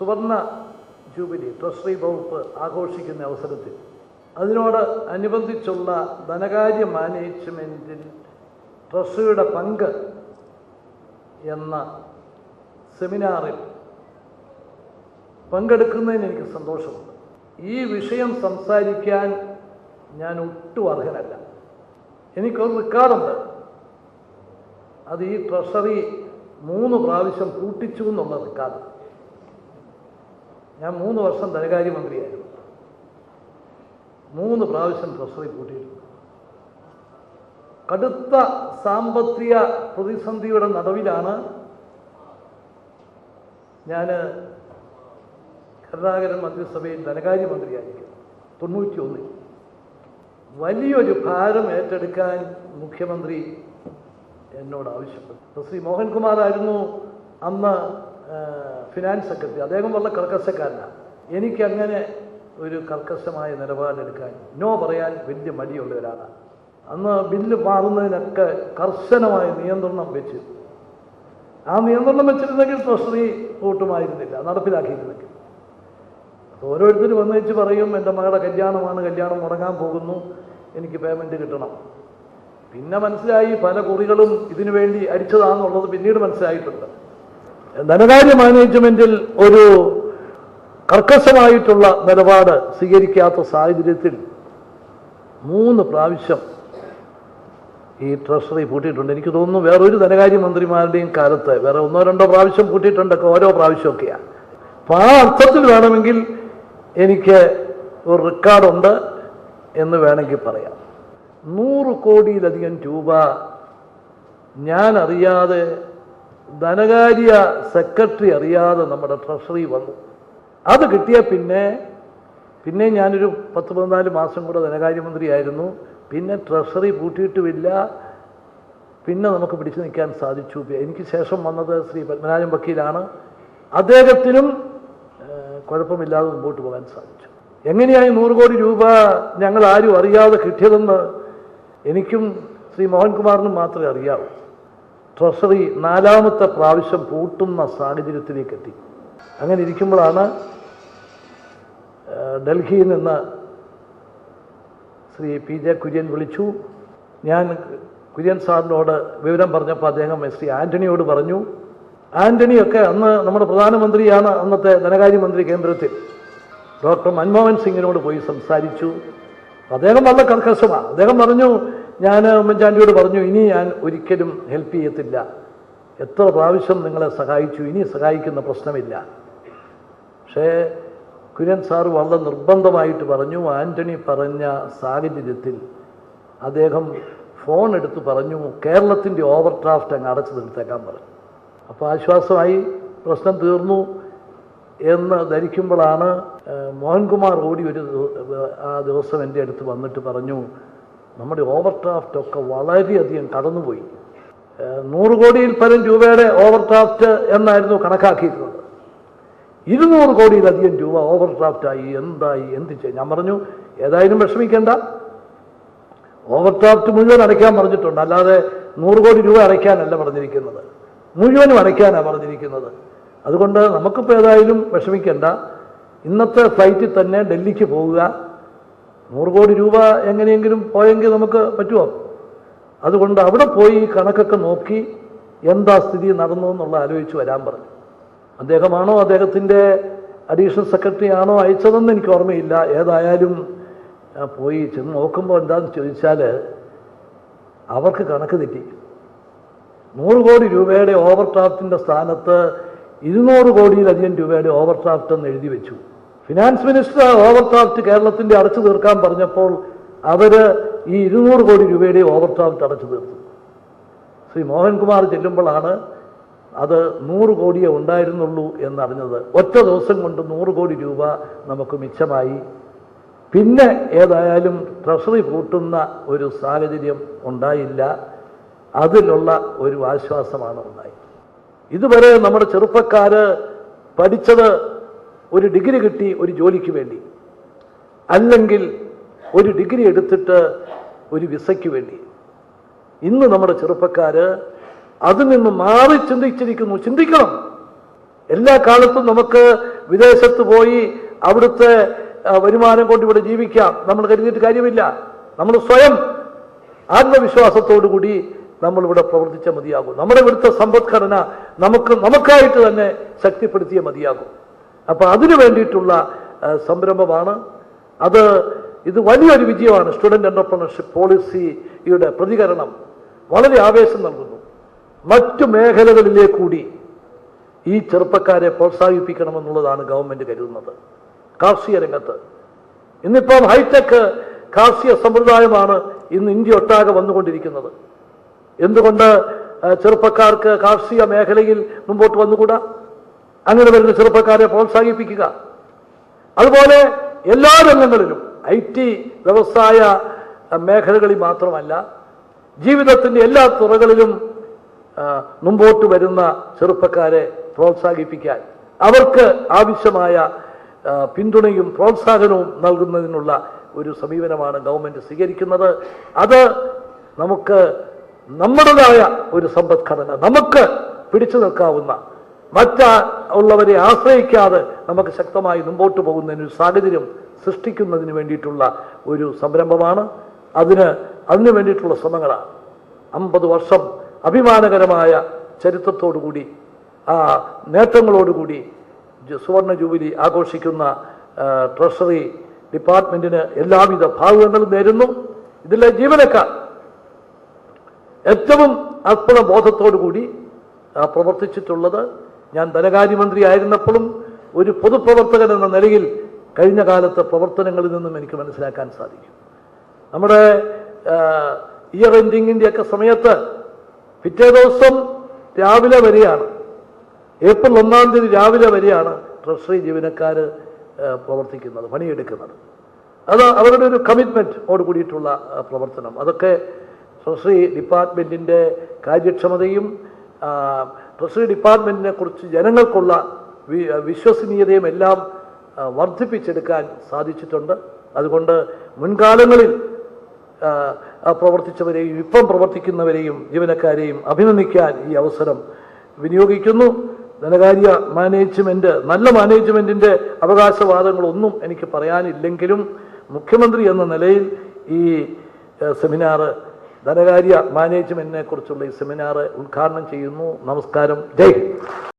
സുവർണ jubilee treasury വകുപ്പ് ആഘോഷിക്കുന്ന അവസരത്തിൽ അതിനോട് അനുബന്ധിച്ചുള്ള ധനകാര്യ മാനേജ്മെൻറ്റിൽ ട്രഷറിയുടെ പങ്ക് എന്ന സെമിനാറിൽ പങ്കെടുക്കുന്നതിന് എനിക്ക് സന്തോഷമുണ്ട്. ഈ വിഷയം സംസാരിക്കാൻ ഞാൻ ഒട്ടും അർഹനല്ല. എനിക്കൊരു റെക്കോർഡുണ്ട്. അത് ഈ ട്രഷറി 3 പ്രാവശ്യം കൂട്ടിച്ചു എന്നുള്ള റെക്കോർഡ്. ഞാൻ 3 വർഷം ധനകാര്യമന്ത്രിയായിരുന്നു. 3 പ്രാവശ്യം ട്രഷറി കൂട്ടിയിട്ടുണ്ട്. കടുത്ത സാമ്പത്തിക പ്രതിസന്ധിയുടെ നടുവിലാണ് ഞാൻ കരുണാകരൻ മന്ത്രിസഭയിൽ ധനകാര്യമന്ത്രിയായിരിക്കും 91. വലിയൊരു ഭാരം ഏറ്റെടുക്കാൻ മുഖ്യമന്ത്രി എന്നോട് ആവശ്യപ്പെട്ടു. ശ്രീ മോഹൻകുമാറായിരുന്നു അന്ന് ഫിനാൻസ് സെക്രട്ടറി. അദ്ദേഹം വളരെ കർക്കശക്കാരനാണ്. എനിക്കങ്ങനെ ഒരു കർക്കശമായ നിലപാടെടുക്കാൻ, നോ പറയാൻ വലിയ മടിയുള്ള ഒരാളാണ്. അന്ന് ബില്ല് മാറുന്നതിനൊക്കെ കർശനമായ നിയന്ത്രണം വെച്ച്, ആ നിയന്ത്രണം വെച്ചിരുന്നെങ്കിൽ ട്രഷറി കൂട്ടുമായിരുന്നില്ല, നടപ്പിലാക്കിയിരുന്നെങ്കിൽ. ഓരോരുത്തർ വന്നേച്ച് പറയും, എൻ്റെ മകളുടെ കല്യാണമാണ്, കല്യാണം മുടങ്ങാൻ പോകുന്നു, എനിക്ക് പേയ്മെൻറ്റ് കിട്ടണം. പിന്നെ മനസ്സിലായി പല കുറികളും ഇതിനു വേണ്ടി അടിച്ചതാണെന്നുള്ളത് പിന്നീട് മനസ്സിലായിട്ടുണ്ട്. ധനകാര്യ മാനേജ്മെൻറ്റിൽ ഒരു കർക്കശമായിട്ടുള്ള നിലപാട് സ്വീകരിക്കാത്ത സാഹചര്യത്തിൽ 3 പ്രാവശ്യം ഈ ട്രഷറി പൂട്ടിയിട്ടുണ്ട്. എനിക്ക് തോന്നുന്നു വേറൊരു ധനകാര്യമന്ത്രിമാരുടെയും കാലത്ത് വേറെ 1-2 പ്രാവശ്യം പൂട്ടിയിട്ടുണ്ടൊക്കെ, ഓരോ പ്രാവശ്യമൊക്കെയാണ്. അപ്പോൾ ആ അർത്ഥത്തിൽ വേണമെങ്കിൽ എനിക്ക് ഒരു റെക്കോർഡുണ്ട് എന്ന് വേണമെങ്കിൽ പറയാം. 100 കോടിയിലധികം രൂപ ഞാൻ അറിയാതെ, ധനകാര്യ സെക്രട്ടറി അറിയാതെ നമ്മുടെ ട്രഷറി വന്നു. അത് കിട്ടിയ പിന്നെ ഞാനൊരു 10-14 മാസം കൂടെ ധനകാര്യമന്ത്രിയായിരുന്നു. പിന്നെ ട്രഷറി പൂട്ടിയിട്ടുമില്ല. പിന്നെ നമുക്ക് പിടിച്ചു നിൽക്കാൻ സാധിച്ചു. എനിക്ക് ശേഷം വന്നത് ശ്രീ പത്മനാഭൻ വക്കീലാണ്. അദ്ദേഹത്തിനും കുഴപ്പമില്ലാതെ മുമ്പോട്ട് പോകാൻ സാധിച്ചു. എങ്ങനെയായി 100 കോടി രൂപ ഞങ്ങൾ ആരും അറിയാതെ കിട്ടിയതെന്ന് എനിക്കും ശ്രീ മോഹൻകുമാറിനും മാത്രമേ അറിയാവൂ. ട്രഷറി 4ാമത്തെ പ്രാവശ്യം പൂട്ടുന്ന സാഹചര്യത്തിലേക്ക് എത്തി. അങ്ങനെ ഇരിക്കുമ്പോഴാണ് ഡൽഹിയിൽ നിന്ന് ശ്രീ PJ കുര്യൻ വിളിച്ചു. ഞാൻ കുര്യൻ സാറിനോട് വിവരം പറഞ്ഞപ്പോൾ അദ്ദേഹം ശ്രീ ആൻ്റണിയോട് പറഞ്ഞു. ആൻ്റണിയൊക്കെ അന്ന് നമ്മുടെ പ്രധാനമന്ത്രിയാണ്, അന്നത്തെ ധനകാര്യമന്ത്രി കേന്ദ്രത്തിൽ, ഡോക്ടർ മൻമോഹൻ സിംഗിനോട് പോയി സംസാരിച്ചു. അദ്ദേഹം വളരെ കർക്കശമാണ്. അദ്ദേഹം പറഞ്ഞു, ഞാൻ ഉമ്മൻചാണ്ടിയോട് പറഞ്ഞു, ഇനി ഞാൻ ഒരിക്കലും ഹെൽപ്പ് ചെയ്യത്തില്ല, എത്ര പ്രാവശ്യം നിങ്ങളെ സഹായിച്ചു, ഇനി സഹായിക്കുന്ന പ്രശ്നമില്ല. പക്ഷേ കുര്യൻ സാർ വളരെ നിർബന്ധമായിട്ട് പറഞ്ഞു. ആൻ്റണി പറഞ്ഞ സാഹചര്യത്തിൽ അദ്ദേഹം ഫോൺ എടുത്ത് പറഞ്ഞു, കേരളത്തിൻ്റെ ഓവർ ഡ്രാഫ്റ്റ് അങ്ങ് അടച്ചു നിർത്തേക്കാൻ പറഞ്ഞു. അപ്പോൾ ആശ്വാസമായി, പ്രശ്നം തീർന്നു എന്ന് ധരിക്കുമ്പോഴാണ് മോഹൻകുമാർ ഓടി ആ ദിവസം എൻ്റെ അടുത്ത് വന്നിട്ട് പറഞ്ഞു, നമ്മുടെ ഓവർ ഡ്രാഫ്റ്റൊക്കെ വളരെയധികം കടന്നുപോയി. 100 കോടിയിൽ പരം രൂപയുടെ ഓവർ ഡ്രാഫ്റ്റ് എന്നായിരുന്നു കണക്കാക്കിയിരുന്നത്. 200 കോടിയിലധികം രൂപ ഓവർ ഡ്രാഫ്റ്റായി. എന്തായി, എന്ത് ചെയ്യും? ഞാൻ പറഞ്ഞു, ഏതായാലും വിഷമിക്കേണ്ട, ഓവർ ഡ്രാഫ്റ്റ് മുഴുവൻ അടയ്ക്കാൻ പറഞ്ഞിട്ടുണ്ട്, അല്ലാതെ 100 കോടി രൂപ അടയ്ക്കാനല്ല പറഞ്ഞിരിക്കുന്നത്, മുഴുവനും അടയ്ക്കാനാണ് പറഞ്ഞിരിക്കുന്നത്. അതുകൊണ്ട് നമുക്കിപ്പോൾ ഏതായാലും വിഷമിക്കേണ്ട, ഇന്നത്തെ ഫ്ലൈറ്റിൽ തന്നെ ഡൽഹിക്ക് പോവുക. 100 കോടി രൂപ എങ്ങനെയെങ്കിലും പോയെങ്കിൽ നമുക്ക് പറ്റുമോ? അതുകൊണ്ട് അവിടെ പോയി കണക്കൊക്കെ നോക്കി എന്താ സ്ഥിതി നടന്നു എന്നുള്ള ആലോചിച്ച് വരാൻ പറഞ്ഞു. അദ്ദേഹമാണോ അദ്ദേഹത്തിൻ്റെ അഡീഷണൽ സെക്രട്ടറി ആണോ അയച്ചതെന്ന് എനിക്ക് ഓർമ്മയില്ല. ഏതായാലും പോയി ചെന്ന് നോക്കുമ്പോൾ എന്താണെന്ന് ചോദിച്ചാൽ അവർക്ക് കണക്ക് തെറ്റി. 100 കോടി രൂപയുടെ ഓവർ ഡ്രാഫ്റ്റിൻ്റെ സ്ഥാനത്ത് 200 കോടിയിലധികം രൂപയുടെ ഓവർ ഡ്രാഫ്റ്റ് എന്ന് എഴുതി വെച്ചു. ഫിനാൻസ് മിനിസ്റ്റർ ഓവർ ഡ്രാഫ്റ്റ് കേരളത്തിൻ്റെ അടച്ചു തീർക്കാൻ പറഞ്ഞപ്പോൾ അവർ ഈ 200 കോടി രൂപയുടെ ഓവർ ഡ്രാഫ്റ്റ് അടച്ചു തീർത്തു. ശ്രീ മോഹൻകുമാർ ചെല്ലുമ്പോഴാണ് അത് 100 കോടിയേ ഉണ്ടായിരുന്നുള്ളൂ എന്നറിഞ്ഞത്. ഒറ്റ ദിവസം കൊണ്ട് 100 കോടി രൂപ നമുക്ക് മിച്ചമായി. പിന്നെ ഏതായാലും ട്രഷറി പൂട്ടുന്ന ഒരു സാഹചര്യം ഉണ്ടായില്ല. അതിലുള്ള ഒരു ആശ്വാസമാണ് ഉണ്ടായി. ഇതുവരെ നമ്മുടെ ചെറുപ്പക്കാർ പഠിച്ചത് ഒരു ഡിഗ്രി കിട്ടി ഒരു ജോലിക്ക് വേണ്ടി, അല്ലെങ്കിൽ ഒരു ഡിഗ്രി എടുത്തിട്ട് ഒരു വിസയ്ക്ക് വേണ്ടി. ഇന്ന് നമ്മുടെ ചെറുപ്പക്കാർ അതിൽ നിന്ന് മാറി ചിന്തിച്ചിരിക്കുന്നു. ചിന്തിക്കണം. എല്ലാ കാലത്തും നമുക്ക് വിദേശത്ത് പോയി അവിടുത്തെ വരുമാനം കൊണ്ട് ഇവിടെ ജീവിക്കാം നമ്മൾ കരുതിയിട്ട് കാര്യമില്ല. നമ്മൾ സ്വയം ആത്മവിശ്വാസത്തോടുകൂടി നമ്മളിവിടെ പ്രവർത്തിച്ച മതിയാകും. നമ്മുടെ ഇവിടുത്തെ സമ്പദ്ഘടന നമുക്കായിട്ട് തന്നെ ശക്തിപ്പെടുത്തിയ മതിയാകും. അപ്പൊ അതിനു വേണ്ടിയിട്ടുള്ള സംരംഭമാണ് ഇത് വലിയൊരു വിജയമാണ്. സ്റ്റുഡന്റ് എന്റർപ്രണർഷിപ്പ് പോളിസിയുടെ പ്രതികരണം വളരെ ആവേശം നൽകുന്നു. മറ്റു മേഖലകളിലേക്ക് കൂടി ഈ ചെറുപ്പക്കാരെ പ്രോത്സാഹിപ്പിക്കണമെന്നുള്ളതാണ് ഗവൺമെന്റ് കരുതുന്നത്. കാർഷിക രംഗത്ത് ഇന്നിപ്പം ഹൈടെക് കാർഷിക സമ്പ്രദായമാണ് ഇന്ന് ഇന്ത്യ ഒട്ടാകെ വന്നുകൊണ്ടിരിക്കുന്നത്. എന്തുകൊണ്ട് ചെറുപ്പക്കാർക്ക് കാർഷിക മേഖലയിൽ മുമ്പോട്ട് വന്നുകൂടാ? അങ്ങനെ വരുന്ന ചെറുപ്പക്കാരെ പ്രോത്സാഹിപ്പിക്കുക. അതുപോലെ എല്ലാ രംഗങ്ങളിലും IT വ്യവസായ മേഖലകളിൽ മാത്രമല്ല, ജീവിതത്തിൻ്റെ എല്ലാ തുറകളിലും മുമ്പോട്ട് വരുന്ന ചെറുപ്പക്കാരെ പ്രോത്സാഹിപ്പിക്കാൻ അവർക്ക് ആവശ്യമായ പിന്തുണയും പ്രോത്സാഹനവും നൽകുന്നതിനുള്ള ഒരു സമീപനമാണ് ഗവൺമെന്റ് സ്വീകരിക്കുന്നത്. അത് നമുക്ക് നമ്മുടേതായ ഒരു സമ്പദ്ഘടന, നമുക്ക് പിടിച്ചു നിൽക്കാവുന്ന, മറ്റുള്ളവരെ ആശ്രയിക്കാതെ നമുക്ക് ശക്തമായി മുമ്പോട്ട് പോകുന്നതിന് ഒരു സാഹചര്യം സൃഷ്ടിക്കുന്നതിന് വേണ്ടിയിട്ടുള്ള ഒരു സംരംഭമാണ്. അതിനു വേണ്ടിയിട്ടുള്ള ശ്രമങ്ങളാണ്. 50 വർഷം അഭിമാനകരമായ ചരിത്രത്തോടുകൂടി നേട്ടങ്ങളോടുകൂടി സുവർണ ജൂബിലി ആഘോഷിക്കുന്ന ട്രഷറി ഡിപ്പാർട്ട്മെന്റിന് എല്ലാവിധ ഭാവുകങ്ങളും നേരുന്നു. ഇതിലെ ജീവനക്കാർ ഏറ്റവും അർപ്പണ ബോധത്തോടുകൂടി പ്രവർത്തിച്ചിട്ടുള്ളത് ഞാൻ ധനകാര്യമന്ത്രി ആയിരുന്നപ്പോഴും ഒരു പൊതുപ്രവർത്തകൻ എന്ന നിലയിൽ കഴിഞ്ഞ കാലത്തെ പ്രവർത്തനങ്ങളിൽ നിന്നും എനിക്ക് മനസ്സിലാക്കാൻ സാധിക്കും. നമ്മുടെ ഇയർ എൻഡിങ്ങിൻ്റെയൊക്കെ സമയത്ത് പിറ്റേ ദിവസം രാവിലെ വരെയാണ്, ഏപ്രിൽ 1-ാം തീയതി രാവിലെ വരെയാണ് ട്രഷറി ജീവനക്കാർ പ്രവർത്തിക്കുന്നത്, പണിയെടുക്കുന്നത്. അത് അവരുടെ ഒരു കമ്മിറ്റ്മെൻറ്റോട് കൂടിയിട്ടുള്ള പ്രവർത്തനം. അതൊക്കെ ട്രഷറി ഡിപ്പാർട്ട്മെൻറ്റിൻ്റെ കാര്യക്ഷമതയും ട്രഷറി ഡിപ്പാർട്ട്മെൻറ്റിനെ കുറിച്ച് ജനങ്ങൾക്കുള്ള വിശ്വസനീയതയും എല്ലാം വർദ്ധിപ്പിച്ചെടുക്കാൻ സാധിച്ചിട്ടുണ്ട്. അതുകൊണ്ട് മുൻകാലങ്ങളിൽ പ്രവർത്തിച്ചവരെയും ഇപ്പം പ്രവർത്തിക്കുന്നവരെയും ജീവനക്കാരെയും അഭിനന്ദിക്കാൻ ഈ അവസരം വിനിയോഗിക്കുന്നു. ധനകാര്യ മാനേജ്മെന്റ്, നല്ല മാനേജ്മെന്റിന്റെ അവകാശവാദങ്ങളൊന്നും എനിക്ക് പറയാനില്ലെങ്കിലും മുഖ്യമന്ത്രി എന്ന നിലയിൽ ഈ സെമിനാർ, ധനകാര്യ മാനേജ്മെന്റിനെ കുറിച്ചുള്ള ഈ സെമിനാർ ഉദ്ഘാടനം ചെയ്യുന്നു. നമസ്കാരം. ജയ് ഹിന്ദ്.